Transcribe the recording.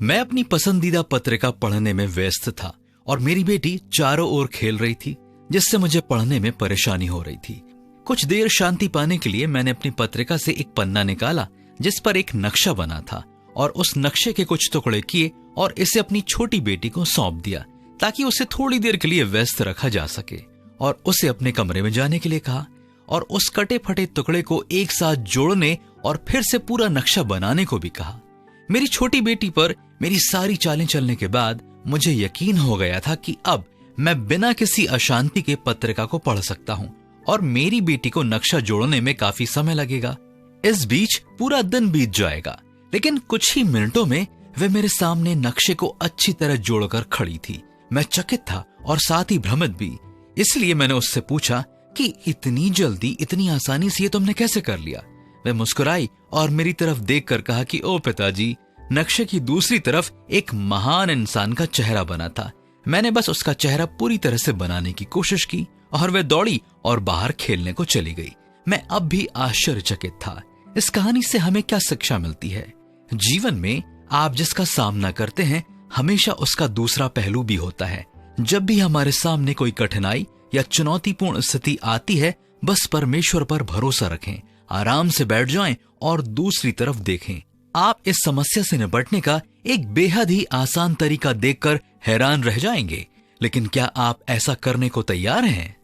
मैं अपनी पसंदीदा पत्रिका पढ़ने में व्यस्त था और मेरी बेटी चारों ओर खेल रही थी, जिससे मुझे पढ़ने में परेशानी हो रही थी। कुछ देर शांति पाने के लिए मैंने अपनी पत्रिका से एक पन्ना निकाला जिस पर एक नक्शा बना था और उस नक्शे के कुछ टुकड़े किए और इसे अपनी छोटी बेटी को सौंप दिया ताकि उसे थोड़ी देर के लिए व्यस्त रखा जा सके, और उसे अपने कमरे में जाने के लिए कहा और उस कटे फटे टुकड़े को एक साथ जोड़ने और फिर से पूरा नक्शा बनाने को भी कहा। मेरी छोटी बेटी पर मेरी सारी चालें चलने के बाद मुझे यकीन हो गया था कि अब मैं बिना किसी अशांति के पत्रिका को पढ़ सकता हूं और मेरी बेटी को नक्शा जोड़ने में काफी समय लगेगा। इस बीच पूरा दिन बीत जाएगा, लेकिन कुछ ही मिनटों में वे मेरे सामने नक्शे को अच्छी तरह जोड़कर खड़ी थी। मैं चकित था और साथ ही भ्रमित भी, इसलिए मैंने उससे पूछा कि इतनी जल्दी, इतनी आसानी से ये तुमने कैसे कर लिया? वह मुस्कुराई और मेरी तरफ देखकर कहा कि ओ पिताजी, नक्शे की दूसरी तरफ एक महान इंसान का चेहरा बना था। मैंने बस उसका चेहरा पूरी तरह से बनाने की कोशिश की और वह दौड़ी और बाहर खेलने को चली गई। मैं अब भी आश्चर्यचकित था। इस कहानी से हमें क्या शिक्षा मिलती है? जीवन में आप जिसका सामना करते हैं, हमेशा उसका दूसरा पहलू भी होता है। जब भी हमारे सामने कोई कठिनाई या चुनौतीपूर्ण स्थिति आती है, बस परमेश्वर पर भरोसा रखें, आराम से बैठ जाएं और दूसरी तरफ देखें। आप इस समस्या से निपटने का एक बेहद ही आसान तरीका देखकर हैरान रह जाएंगे। लेकिन क्या आप ऐसा करने को तैयार हैं?